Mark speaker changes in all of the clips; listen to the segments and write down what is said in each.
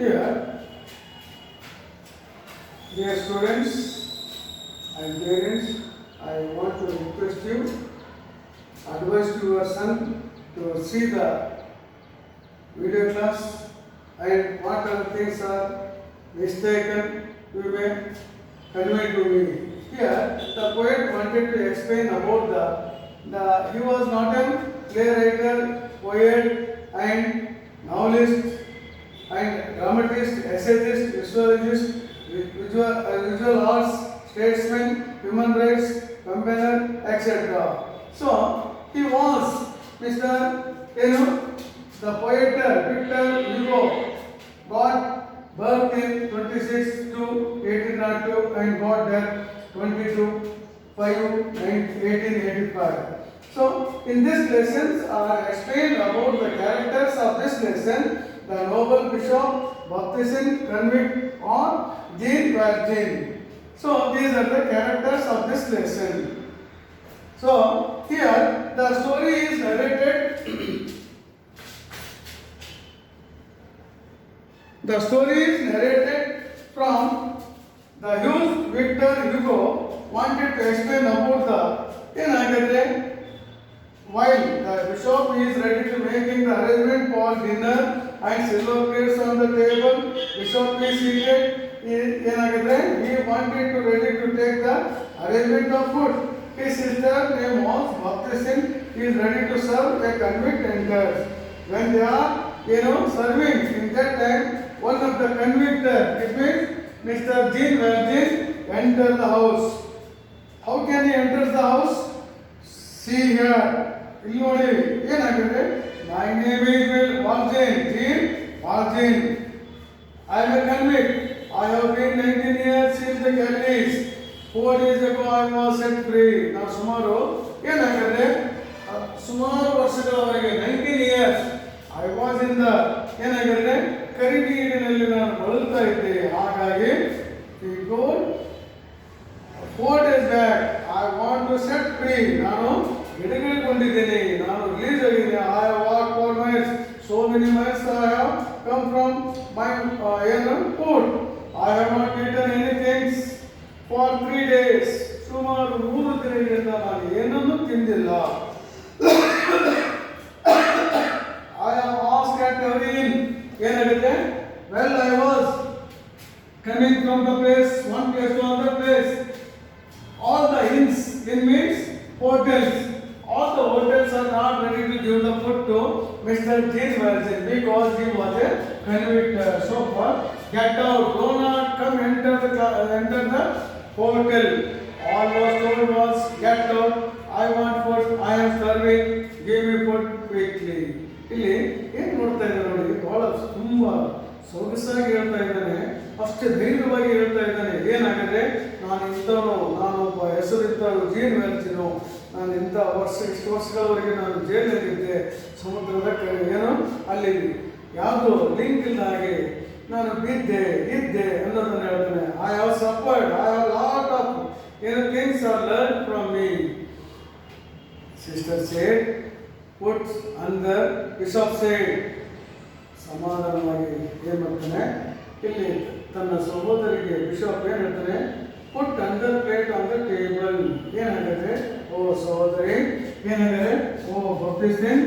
Speaker 1: Here, dear students and parents, I want to request you, advise to your son to see the video class and what other things are mistaken, you may convey to me. Here, the poet wanted to explain about he was not a playwright, poet, and novelist, and dramatist, essayist, visualist, visual arts, statesman, human rights, campaigner, etc. So he was Mr. The poet Victor Hugo got birth in 26 to 1802 and got death 22 5 1885. So in this lesson I explained about the characters of this lesson, the noble bishop, baptism, convict or Jean Valjean. So these are the characters of this lesson. So here the story is narrated the story is narrated from the youth Victor Hugo wanted to explain about the while the bishop is ready to making the arrangement for dinner and silver plates on the table, bishop is seated. He wanted to ready to take the arrangement of food. His sister name was Baptism. He is ready to serve a convict enters. When they are serving in that time, one of the convict, it means Mr. Jean Valjean, enter the house. How can he enter the house? See here. My name is Valjean, Jean Valjean. I am a convict. I have been 19 years in the galleys. 4 days ago I was set free. Now tomorrow, ಸುಮಾರು ವರ್ಷಗಳವರೆಗೆ 19 years I was in the ಕರಿನೀರಿನಲ್ಲಿ ನಾನು ಬಳಲ್ತಾ ಇದ್ದೆ. ಹಾಗಾಗಿ he told 4 days back I want to set free. ನಾನು ಬಿಡುಗಡೆಗೊಂಡಿದ್ದೇನೆ, ನಾನು release ಆಗಿದ್ದೇನೆ. I have walked 4 miles, so many miles I have come from my food. I have not eaten anything for 3 days. ಸುಮಾರು 3 ದಿನಗಳಿಂದ ನಾನು ಏನನ್ನೂ ತಿಂದಿಲ್ಲ. I have asked at every inn. Well, I was coming from the place, one place to another place. All the inns, in means hotels. All the hotels are not ready to give the food to Mr. Jean Valjean because he was a convict. So far, get out, do not come enter the hotel. All was told was get out. I want food. I am starving. Give me food quickly. ಇಲ್ಲಿ ಏನು ನೋಡ್ತಾ ಇದ್ದಾರೆ ನೋಡಿ, ಬಹಳ ತುಂಬ ಸೊಗಸಾಗಿ ಹೇಳ್ತಾ ಇದ್ದಾನೆ, ಅಷ್ಟೇ ಧೈರ್ಯವಾಗಿ ಹೇಳ್ತಾ ಇದ್ದಾನೆ. ಏನಾಗಿದೆ, ನಾನು ಇಂಥವನು, ನಾನೊಬ್ಬ ಹೆಸರಿದ್ದವನು, ಜೀನ್ ವ್ಯಾಲ್ಜಿನು, ನಾನು ಇಂಥ ಇಷ್ಟು ವರ್ಷಗಳವರೆಗೆ ನಾನು ಜೈಲಲ್ಲಿದ್ದೆ, ಸಮುದ್ರದ ಅಲ್ಲಿ ಯಾವುದೋ ಲಿಂಕ್ ಇಲ್ಲ ಹಾಗೆ ನಾನು ಇದ್ದೆ ಅನ್ನೋದನ್ನು ಹೇಳ್ತಾನೆ. I have suffered, I have lot of things are learn from me. Sister said put under, bishop said, ಸಮಾಧಾನವಾಗಿ ಏನು ಮಾಡ್ತಾನೆ, ಇಲ್ಲಿ ತನ್ನ ಸಹೋದರಿಗೆ ಬಿಷಪ್ ಏನು ಹೇಳ್ತಾನೆ, put under plate on the table. ಏನಾಗುತ್ತೆ, ಓ ಸಹೋದರಿ, ಏನಾಗಿದೆ, ಓ ಬಪ್ಟಿಸ್ಟಿನ್,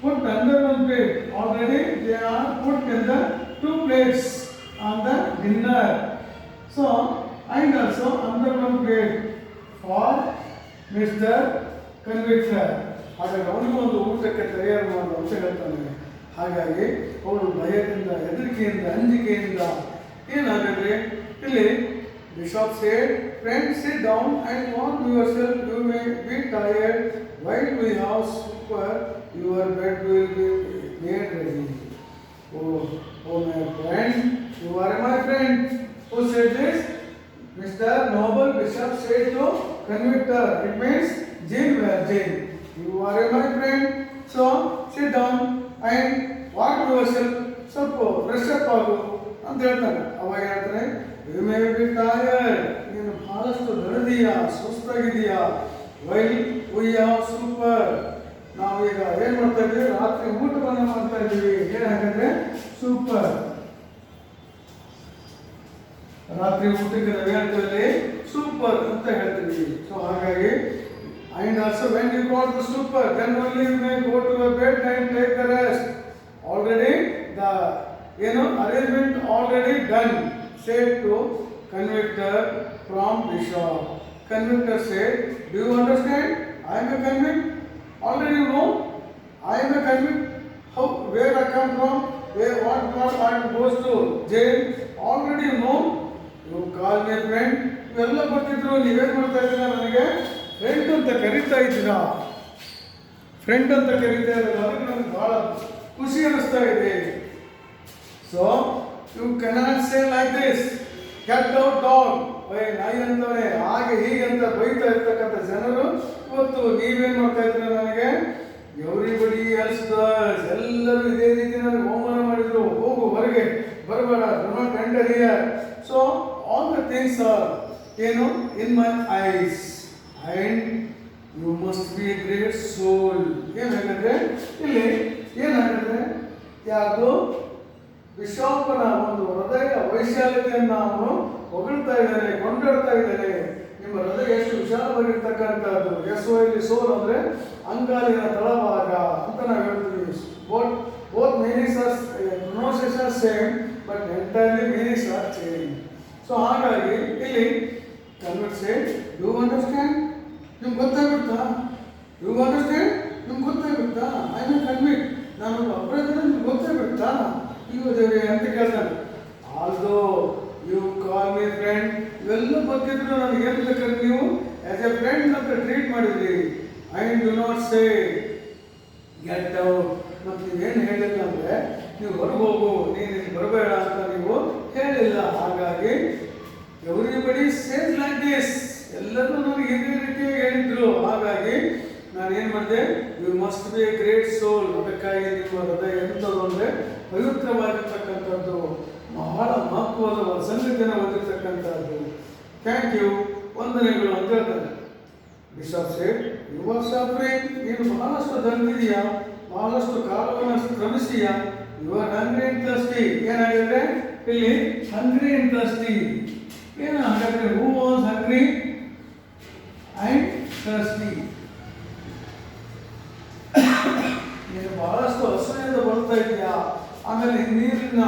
Speaker 1: put under one plate. Already they are put in the 2 plates on the dinner. So, and also under one plate for Mr. Convictor. ಹಾಗಾಗಿ ಅವನಿಗೂ ಒಂದು ಊಟಕ್ಕೆ ತಯಾರು ಮಾಡುವ ಅಂತ ಹೇಳ್ತಾನೆ. ಹಾಗಾಗಿ ಅವಳು ಭಯದಿಂದ, ಹೆದರಿಕೆಯಿಂದ, ಅಂಜಿಕೆಯಿಂದ ಏನಾಗುತ್ತೆ, ಇಲ್ಲಿ bishop said, friend sit down and warm yourself, you may be tired, while we have supper, your bed will be made ready. Oh my friend, you are my friend. Who said this? Mr. Noble Bishop said to convictor, it means Jean Valjean. You are my friend, so sit down and walk yourself. ಸ್ವಲ್ಪ fresh up ಆಗು ಅಂತ ಹೇಳ್ತಾನೆ. ಅವಾಗ ಹೇಳ್ತಾನೆ, you may B tired, ನೀನು ಬಹಳಷ್ಟು ದಣದಿಯಾ, ಸುಸ್ತಾಗಿದೆಯಾ. While we have super, ನಾವೀಗ ಏನು ಮಾಡ್ತಾ ಇದ್ದೀವಿ, ರಾತ್ರಿ ಊಟವನ್ನು ಮಾಡ್ತಾ ಇದ್ದೀವಿ. ಏನಾಗಂದ್ರೆ ಸೂಪರ್. ರಾತ್ರಿ ಊಟಕ್ಕೆ ನಾವು ಹೇಳ್ತೀವಿ ಸೂಪರ್ ಅಂತ ಹೇಳ್ತೀವಿ. ಸೊ ಹಾಗಾಗಿ and also when you got the super, then only you may go to a bed and take the rest. Already the arrangement already done, said to convictor from bishop. Convictor said, do you understand? I am a convict. Already you know I am a convict. How, where I come from, where what I goes to jail. Already you know. You call me friend. ಇವೆಲ್ಲ ಗೊತ್ತಿದ್ರು ನೀವೇನು ಮಾಡ್ತಾ ಇದ್ದೀರಾ, ನನಗೆ friend ಅಂತ ಕರೀತಾ ಇದ್ದೀರಾ, friend ಅಂತ ಕರೀತಾ ಇದ್ದೀರಾ, ಅದಕ್ಕೆ ನನಗೆ ಬಹಳ ಖುಷಿ ಅನ್ನಿಸ್ತಾ ಇದೆ. So you cannot say like this, get out dog, ನಾಯಿ ಅಂತವೇ ಹಾಗೆ ಹೀಗೆ ಅಂತ ಬೈತಾ ಇರ್ತಕ್ಕಂಥ ಜನರು ಇವತ್ತು ನೀವೇನು ಮಾಡ್ತಾ ಇದ್ದೀರಾ, ನನಗೆ ಎವ್ರಿಬಡಿ ಎಲ್ಸ್ ಡಸ್, ಎಲ್ಲರೂ ಇದೇ ರೀತಿ ನನಗೆ ಅವಮಾನ ಮಾಡಿದ್ರು, ಹೋಗು ಹೊರಗೆ ಬರಬೇಡ, do not enter here. So all the things are in my eyes and you must be a great soul. ಏನಾಗುತ್ತೆ ಇಲ್ಲಿ, ಏನಾಗುತ್ತೆ, ಯಾವುದು ಬಿಷಪ್ನ ಒಂದು ಹೃದಯ ವೈಶಾಲ್ಯತೆಯನ್ನು ಅವನು ಹೊಗಳ್ತಾ ಇದ್ದಾನೆ, ಕೊಂಡಾಡ್ತಾ ಇದ್ದಾನೆ. ನಿಮ್ಮ ಹೃದಯ ಎಷ್ಟು ವಿಶಾಲವಾಗಿರ್ತಕ್ಕಂಥದ್ದು. ಇಲ್ಲಿ ಸೋಲ್ ಅಂದರೆ ಅಂಗಾಲಿನ ತಳಭಾಗ ಅಂತ ನಾವು ಹೇಳ್ತೀವಿ. both meanings are pronunciation are same but entirely meanings are changed. So ಹಾಗಾಗಿ ಇಲ್ಲಿ convert said, do you understand? ನಿಮ್ಗೆ ಗೊತ್ತಾಗುತ್ತಾ? Do you understand? ನಿಮ್ಗೆ ಗೊತ್ತಾಗುತ್ತಾ? I am convict. ನಾನು ಅಪರಾಧ ನಿಮ್ಗೆ ಗೊತ್ತಾಗುತ್ತಾ? ದೇವರೇ ಅಂತ ಕೇಳ್ತಾನೆ. Although you call me friend, ಇವೆಲ್ಲ ಗೊತ್ತಿದ್ರು ನನಗೆ ಏನು ಬೇಕಾದ್ರೆ ನೀವು ಆಸ್ ಎ ಫ್ರೆಂಡ್ ಅಂತ ಟ್ರೀಟ್ ಮಾಡಿದ್ರಿ. I do not say get out. ಮತ್ತು ನೀವೇನು ಹೇಳಿಲ್ಲ ಅಂದರೆ ನೀವು ಹೊರಗೆ ಹೋಗು, ನೀನು ಇಲ್ಲಿ ಬರಬೇಡ ಅಂತ ನೀವು ಹೇಳಿಲ್ಲ. ಹಾಗಾಗಿ ಎವ್ರಿಬಡಿ ಸೇಸ್ ಲೈಕ್ ದಿಸ್, ಎಲ್ಲರೂ ನನಗೆ ಇದೇ ರೀತಿ ಹೇಳಿದ್ರು. ಹಾಗಾಗಿ ನಾನು ಏನು ಮಾಡಿದೆ, you must be a great soul. ಅದಕ್ಕಾಗಿ ನಿಮ್ಮ ಹೃದಯ ಎಂಥದ್ದು ಅಂದರೆ ಪವಿತ್ರವಾಗಿರ್ತಕ್ಕಂಥದ್ದು, ಬಹಳ ಮಹತ್ವದ ಸಂಗತಿಯನ್ನು ಹೊಂದಿರತಕ್ಕಂಥದ್ದು. ಥ್ಯಾಂಕ್ ಯು, ವಂದನೆಗಳು ಅಂತ ಹೇಳ್ತಾರೆ. Bishop said, you are suffering, ನೀನು ಬಹಳಷ್ಟು ದೊರೆತಿದೆಯಾ, ಬಹಳಷ್ಟು ಕಾಲವನ್ನು ಶ್ರಮಿಸಿಯಾ. You are hungry and thirsty. ಏನಾಗಿದೆ ಇಲ್ಲಿ, ಹಂಗ್ರಿ ಅಂಡ್ ಥರ್ಸ್ಟಿ. ಏನು ಹಾಗಾದ್ರೆ who was hungry and thirsty? ನೀನು ಬಹಳಷ್ಟು ಹಸುವಿನಿಂದ ಬರ್ತಾ ಇದೆಯಾ, ಆಮೇಲೆ ನೀರಿನ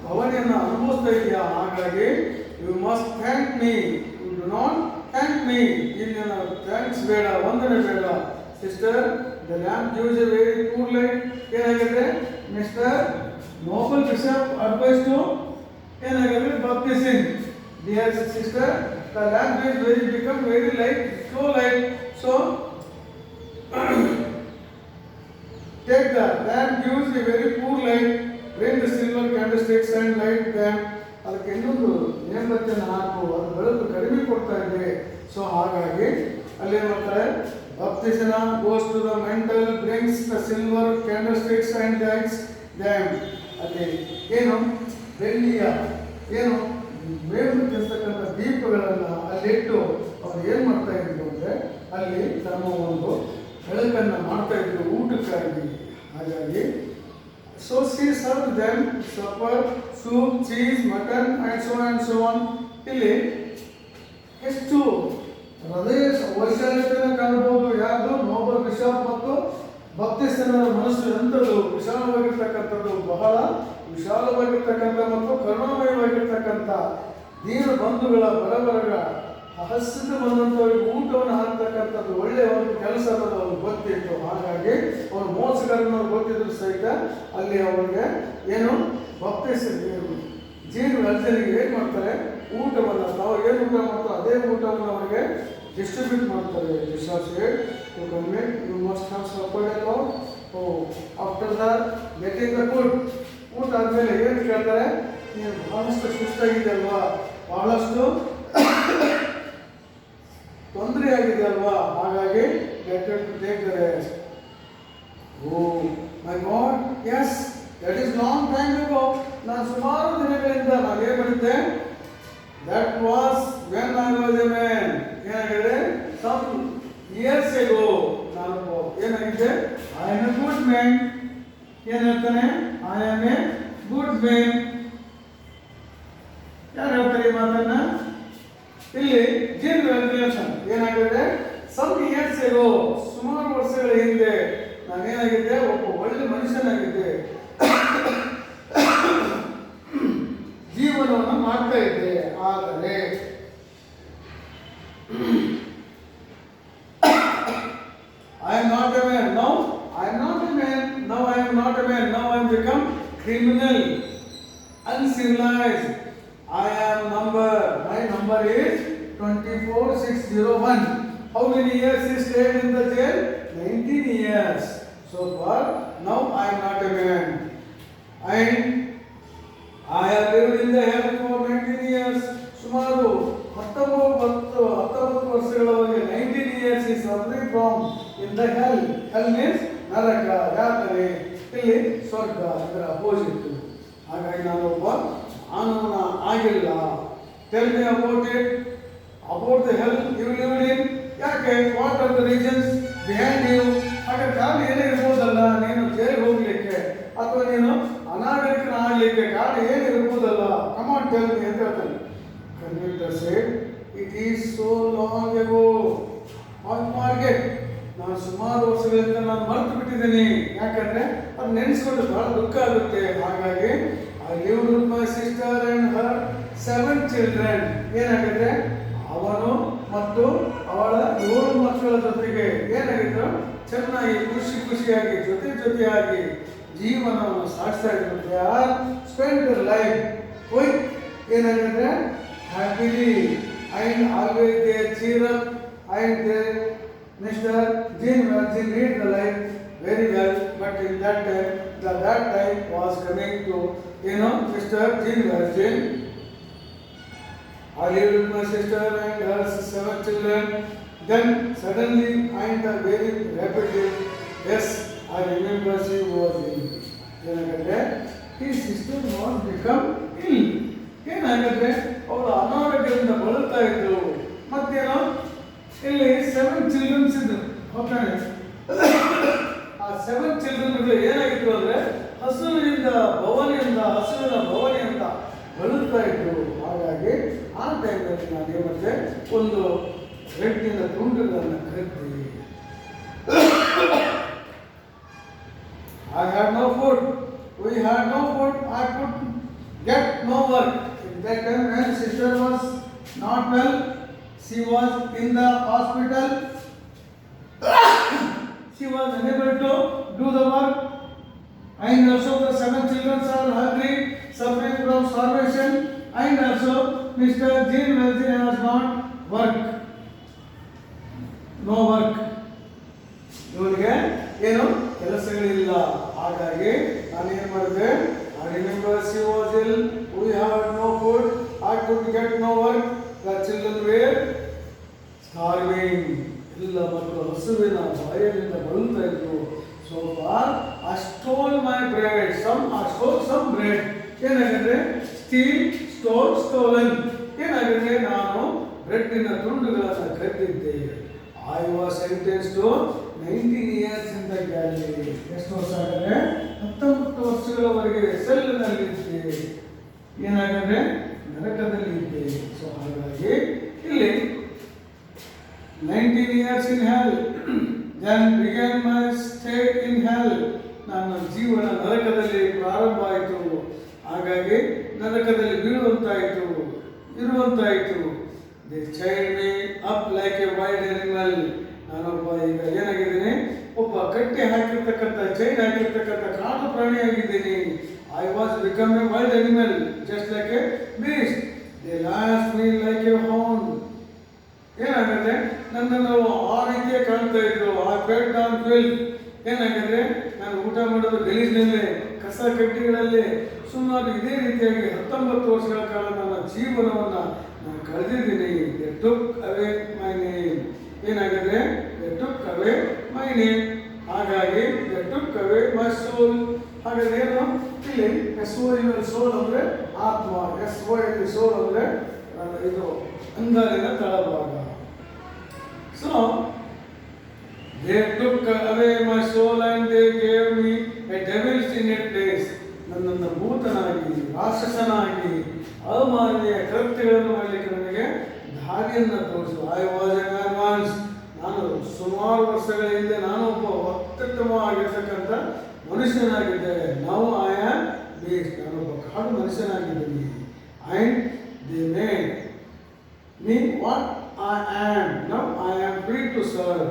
Speaker 1: ಭವನೆಯನ್ನು ಅನುಭವಿಸ್ತಾ ಇದೆಯಾ. ಹಾಗಾಗಿ you must thank me, you do not thank me. ಇಲ್ಲಿ ಥ್ಯಾಂಕ್ಸ್ ಬೇಡ, ವಂದನೆ ಬೇಡ. Sister, the lamp gives a very poor light. ಏನಾಗಿದೆ, mister noble bishop advice to ಏನಾಗಿದೆ, baptising. Dear sister, the lamp is become very light, slow light. So take the lamp gives a very poor light. Bring the silver candlesticks and light them. ಅದಕ್ಕೆ ಇನ್ನೊಂದು ನೇಮಬತ್ತಿಯನ್ನು ಹಾಕು, ಅದು ಬೆಳಕು ಕಡಿಮೆ ಕೊಡ್ತಾ ಇದೆ. So ಹಾಗಾಗಿ ಅಲ್ಲಿ ಮಾಡ್ತಾರೆ, ಬಾಪ್ಟಿಸಮ್ goes to the mantle, brings the silver candlesticks and lights them. ಅಲ್ಲಿ ಏನು, ಬೆಳ್ಳಿಯ ಏನು ಮೇಲು ತಿರ್ತಕ್ಕಂಥ ದೀಪಗಳನ್ನು ಅಲ್ಲಿಟ್ಟು ಅವ್ರು ಏನು ಮಾಡ್ತಾ ಇದ್ರು ಅಂದರೆ ಅಲ್ಲಿ ತಮ್ಮ ಒಂದು ಬೆಳಕನ್ನು ಮಾಡ್ತಾ ಇದ್ರು ಊಟಕ್ಕಾಗಿ. ಹಾಗಾಗಿ so C serve them supper, soup, cheese, mutton and so on. ಇಲ್ಲಿ ಎಷ್ಟು ಹೃದಯ ವೈಶಾಲ್ಯತೆಯನ್ನು ಕಾಣಬಹುದು. ಯಾವುದು, ನೋಬಲ್ ಬಿಷಪ್ ಮತ್ತು ಬಾಪ್ಟಿಸ್ಟನ ಮನಸ್ಸು ಎಂಥದ್ದು ವಿಶಾಲವಾಗಿರ್ತಕ್ಕಂಥದ್ದು, ಬಹಳ ವಿಶಾಲವಾಗಿರ್ತಕ್ಕಂಥ ಮತ್ತು ಕರುಣಾಮಯವಾಗಿರ್ತಕ್ಕಂಥ ದೀನ ಬಂಧುಗಳ ಬಡವರ ಹಸಿದು ಬಂದಂಥವ್ರಿಗೆ ಊಟವನ್ನು ಹಾಕ್ತಕ್ಕಂಥದ್ದು ಒಳ್ಳೆಯ ಒಂದು ಕೆಲಸ ಅನ್ನೋದು ಅವ್ರಿಗೆ ಗೊತ್ತಿತ್ತು. ಹಾಗಾಗಿ ಅವರು ಮೋಸಗಾರನವ್ರು ಗೊತ್ತಿದ್ರು ಸಹಿತ ಅಲ್ಲಿ ಅವರಿಗೆ ಏನು ಜೀವ ಅರ್ಜನಿಗೆ ಏನು ಮಾಡ್ತಾರೆ, ಊಟವನ್ನು ತಾವು ಏನು ಊಟ ಮಾಡ್ತಾರೆ ಅದೇ ಊಟವನ್ನು ಅವರಿಗೆ ಡಿಸ್ಟ್ರಿಬ್ಯೂಟ್ ಮಾಡ್ತಾರೆ. Bishop said, to convict you must have suffered a lot. After the getting the food, ಊಟ ಆದಮೇಲೆ ಏನು ಕೇಳ್ತಾರೆ, ನೀನು ಬಹಳಷ್ಟು ಸುಸ್ತಾಗಿದೆ ಅಲ್ವಾ, ಬಹಳಷ್ಟು ತೊಂದರೆ ಆಗಿದೆ ಅಲ್ವಾ, ಹಾಗಾಗಿ get to take the rest. Oh my God, yes that is long time ago. ನಾನು ಸುಮಾರು ದಿನಗಳಿಂದ ನಾನು ಏನು ಮಾಡಿದ್ದೆ, that was when I was a man. ಏನಾಗಿದೆ, ಸಮ್ ಇಯರ್ಸ್ ಎಗೋ ನಾನು ಏನಾಗಿದೆ, I am a good man. ಏನು ಹೇಳ್ತಾನೆ, I am a good man. ಯಾರು ಹೇಳ್ತಾರೆ ಈ ಮಾತನ್ನ, ಇಲ್ಲಿ ಜೀನ್ ವೆಲ್ಡಿಯೇಷನ್ ಏನಾಗಿದೆ, ಸಮ್ ಇಯರ್ಸ್ ಎಗೋ, ಸುಮಾರು ವರ್ಷಗಳ ಹಿಂದೆ ನಾನೇನಾಗಿದ್ದೆ, ಒಬ್ಬ ಒಳ್ಳೆ ಮನುಷ್ಯನಾಗಿದ್ದೆ, ಜೀವನವನ್ನು ಮಾಡ್ತಾ ಇದ್ದೆ. ಆದರೆ I am not a man. Now I am not a man. Now I am not a man. Now I am become criminal, uncivilized. I am my number is 24601. How many years he stayed in the jail? 19 years. So far, now I am not a man. And I have lived in the hell for 19 years. ಸುಮಾರು 19 ವರ್ಷಗಳವರೆಗೆ 19 years is suffering from in the hell. Hell means ನರಕ, ಯಾತನೆ. ಇಲ್ಲಿ ಸ್ವರ್ಗ, ಅದರ opposite. ಹಾಗಾಗಿ ನಾನು ಒಬ್ಬ ಮಾನವನ ಆಗಿಲ್ಲ. Tell me about it, about the hell you lived in. ಯಾಕೆ, what are the reasons behind you? ಹಾಗೆ ಕಾರಣ ಏನಿರ್ಬೋದಲ್ಲ, ನೀನು ಜೈಲಿಗೆ ಹೋಗ್ಲಿಕ್ಕೆ ಅಥವಾ ನೀನು ಅನಾಗರಿಕನ ಆಗಲಿಕ್ಕೆ ಕಾರಣ ಏನಿರ್ಬೋದಲ್ಲ. Come on, tell me ಅಂತ ಹೇಳ್ತಾನೆ. Conductor said, it is so long ago. I forget. ನಾನು ಸುಮಾರು ವರ್ಷಗಳಿಂದ ನಾನು ಮರೆತು ಬಿಟ್ಟಿದ್ದೀನಿ. ಯಾಕಂದ್ರೆ ಅದು ನೆನೆಸ್ಕೊಂಡು ಬಹಳ ದುಃಖ ಆಗುತ್ತೆ. ಹಾಗಾಗಿ I lived with my sister and her 7 children. ಏನಾಗಿದೆ, ಅವನು ಮತ್ತು ಅವಳ 7 ಮಕ್ಕಳ ಜೊತೆಗೆ ಏನಾಗಿದ್ರು, ಚೆನ್ನಾಗಿ ಖುಷಿಯಾಗಿ ಜೊತೆಯಾಗಿ ಜೀವನವನ್ನು ಸಾಗಿಸ್ತಾ ಇದ್ರು. ಯಾರು ಸ್ಪೆಂಡ್ their life with ಏನಾಗಿದೆ, happily and always they cheer up and they Mr. Jean Virgin lead the life very well, but in that time was coming to Mr. Jean Virgin. I lived with my sister and her 7 children. Then suddenly and very rapidly, yes, I remember she was ill. ಏನಾಗುತ್ತೆ, his sister was become ill. ಏನಾಗುತ್ತೆ, ಅವಳು ಅನಾರೋಗ್ಯದಿಂದ ಬಳಲ್ತಾ ಇದ್ರು. ಮತ್ತೇನೋ ಇಲ್ಲಿ 7 children's ಇದ್ರು. ಹೋಗ್ತಾನೆ ಆ 7 ಚಿಲ್ಡ್ರನ್ಗಳು ಏನಾಗಿತ್ತು ಅಂದ್ರೆ ಹಸುವಿನ ಭವನಿಯಿಂದ ಬಳಲ್ತಾ ಇದ್ರು. ಹಾಗಾಗಿ ಆ ಟೈಮಲ್ಲಿ ನಾನು ಏನಿದೆ, ಒಂದು ರೆಡ್ಡಿನ ತುಂಡುಗಳನ್ನು ಕರೆದಿ. I had no food. We had no food. I could get no work. In that time when sister was not well, she was in the hospital. She was unable to do the work. And also the 7 children are hungry, suffering from starvation. And also Mr. Jean Virgin has not work. No work. ಇವನಿಗೆ ಏನು ಕೆಲಸಗಳಿಲ್ಲ. ಹಾಗಾಗಿ ನಾನು ಏನು ಮಾಡಿದೆ, I remember she was ill. We had no food. I could get no work. The children were starving. ಎಲ್ಲ ಮಕ್ಕಳು ಹಸುವಿನ ಬಾಯಲ್ಲಿಂದ ಬಳಲ್ತಾ ಇದ್ರು. So far I stole my bread. I stole some bread. ಏನಾಗಿದೆ, stolen. ಏನಾಗಿದೆ, ನಾನು ಬ್ರೆಡ್ಡಿನ ತುಂಡುಗಳನ್ನು ಕದ್ದಿದ್ದೆ. I was sentenced to 19 years in the gallery. ಎಷ್ಟು ವರ್ಷ ಆಗಿದೆ, 19 ವರ್ಷಗಳವರೆಗೆ ಸೆಲ್ನಲ್ಲಿ ಇದ್ದೆ. ಏನಾಗಿದೆ, ನರಕದಲ್ಲಿ ಇದ್ದೆ. ಸೊ ಹಾಗಾಗಿ ಇಲ್ಲಿ 19 years in hell, then began my stay in hell. ನನ್ನ ಜೀವನ ನರಕದಲ್ಲಿ ಪ್ರಾರಂಭ ಆಯಿತು. ಹಾಗಾಗಿ ನರಕದಲ್ಲಿ ಇರುವಂತಾಯಿತು. They chained me up like a wild animal. ನಾನೊಬ್ಬ ಈಗ ಏನಾಗಿದ್ದೀನಿ, ಒಬ್ಬ ಕಟ್ಟಿ ಹಾಕಿರ್ತಕ್ಕಂಥ ಚೈನ್ ಹಾಕಿರ್ತಕ್ಕಂಥ ಕಾಡು ಪ್ರಾಣಿಯಾಗಿದ್ದೀನಿ. I was become a wild animal, just like a beast. They lashed me like a hound. ಏನಾಗುತ್ತೆ, ನನ್ನನ್ನು ಆ ರೀತಿಯೇ ಕಾಣ್ತಾ ಇದ್ರು. ಆ ಫೆಡ್ ಆನ್ ಫಿಲ್ತ್. ಏನಾಗಿದೆ, ನಾನು ಊಟ ಮಾಡೋದು ಗಲೀಜಿನಲ್ಲೇ, ಕಸ ಕಡ್ಡಿಗಳಲ್ಲಿ. ಸುಮಾರು ಇದೇ ರೀತಿಯಾಗಿ 19 ವರ್ಷಗಳ ಕಾಲ ನನ್ನ ಜೀವನವನ್ನು ನಾನು ಕಳೆದಿದ್ದೀನಿ. They took away my name. ಏನಾಗಿದೆ, they took away my name. ಹಾಗಾಗಿ they took away my soul. ಹಾಗಾದ್ರೆ ಏನು, ಇಲ್ಲಿ ಸೋಲ್ ಅಂದರೆ ಆತ್ಮ, ಸೋಲ್ ಅಂದರೆ ಇದು ಅಂಗಾಲಿನ ತಳಭಾಗ. So they took away my soul and they gave me a devil's in a place. ನನ್ನನ್ನು ಭೂತನಾಗಿ, ರಾಕ್ಷಸನಾಗಿ, ಅಮಾನವೀಯ ಕೃತ್ಯಗಳನ್ನು ಮಾಡಲಿಕ್ಕೆ ನನಗೆ ಹಾದಿಯನ್ನು ತೋರಿಸು. ಐ ವಾಸ್ ಎನ್ ಅಡ್ವಾನ್ಸ್, ನಾನು ಸುಮಾರು ವರ್ಷಗಳ ಹಿಂದೆ ನಾನು ಒಬ್ಬ ಅತ್ಯುತ್ತಮವಾಗಿರ್ತಕ್ಕಂಥ ಮನುಷ್ಯನಾಗಿದ್ದೇನೆ. ನಾವು ಐ ಆಮ್ ಬೇಸ್ಟ್, ನಾನೊಬ್ಬ ಕಾಡು ಮನುಷ್ಯನಾಗಿದ್ದೀನಿ. And they made me what I am, now I am free to serve.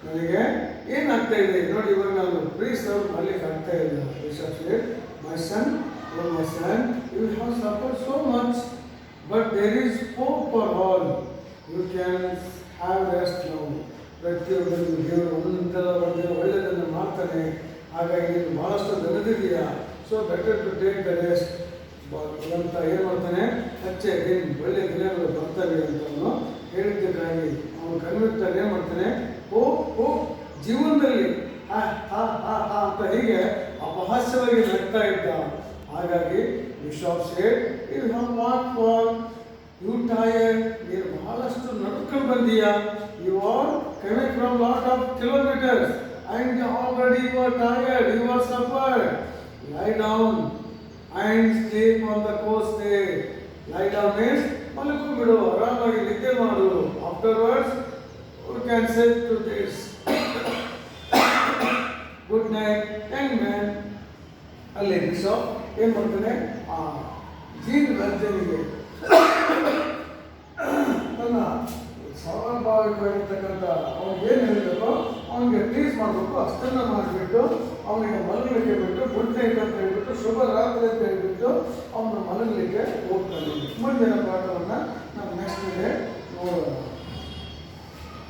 Speaker 1: ನನಗೆ ಏನಾಗ್ತಾ ಇದೆ ನೋಡಿ, ಇವಾಗ ನಾನು ಫ್ರೀ ಸರ್ವ್ ಮಾಡಲಿಕ್ಕೆ ಆಗ್ತಾ ಇಲ್ಲ. Bishop said, my son, oh my son, you have suffered so much, but there is hope for all. You can have rest now. ಪ್ರತಿಯೊಬ್ಬರಿಗೂ ದೇವರು ಒಂದೊಂದರ ಒಳ್ಳೆಯದನ್ನು ಮಾಡ್ತಾನೆ. ಹಾಗಾಗಿ ನೀನು ಭಾಳಷ್ಟು ದನದಿದೆಯಾ, so better to take the rest ಅಂತ ಏನು ಮಾಡ್ತಾನೆ, ಹಚ್ಚೆ ಏನು ಒಳ್ಳೆಯ ದಿನಗಳು ಬರ್ತವೆ ಅಂತ ಹೇಳಿದ್ದಕ್ಕಾಗಿ ಅವನು ಕಣ್ಣಿರ್ತಾನೆ ಏನು ಮಾಡ್ತಾನೆ, ಓ ಜೀವನದಲ್ಲಿ ಹಾ ಹಾ ಹಾ ಹಾ ಅಂತ ಹೀಗೆ ಅಪಹಾಸ್ಯವಾಗಿ ನಗ್ತಾ ಇದ್ದ. ಹಾಗಾಗಿ bishop said, you have walk far, you tired, ನೀನು ಬಹಳಷ್ಟು ನಡ್ಕೊಂಡು ಬಂದೀಯಾ. You are coming from lot of kilometres and already you are tired, you are suffered. Lie down and sleep on the coast there. Lie down means ಮಲಗು ಬಿಡು, ಆರಾಮಾಗಿ ನಿದ್ದೆ ಮಾಡು. Afterwards you can say to this good night young man. ಅಲ್ಲಿ bishop ಏನು ಮಾಡ್ತಾನೆ, ಆ gene ವರ್ಜನಿಗೆ ತನ್ನ ಸ್ವಾಭಾವಿಕವಾಗಿರ್ತಕ್ಕಂಥ ಅವ್ನಿಗೆ ಏನು ಹೇಳಬೇಕು, ಅವನಿಗೆ ಪ್ಲೀಸ್ ಮಾಡಬೇಕು, ಅಷ್ಟನ್ನು ಮಾಡಿಬಿಟ್ಟು ಅವನಿಗೆ ಮಲಗಲಿಕ್ಕೆ ಬಿಟ್ಟು ಗುಡ್ ನೈಟ್ ಅಂತ ಹೇಳ್ಬಿಟ್ಟು ಶುಭ ರಾತ್ರಿ ಅಂತ ಹೇಳ್ಬಿಟ್ಟು ಅವನು ಮಲಗಲಿಕ್ಕೆ ಹೋಗ್ತಾನೆ. ಮುಂದಿನ ಪಾಠವನ್ನು ನಾವು ನೆಕ್ಸ್ಟ್ ಡೇ ನೋಡೋಣ.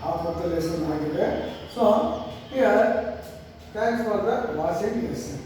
Speaker 1: ಆ ಲೆಸನ್ ಆಗಿದೆ. So here thanks for the watching lesson.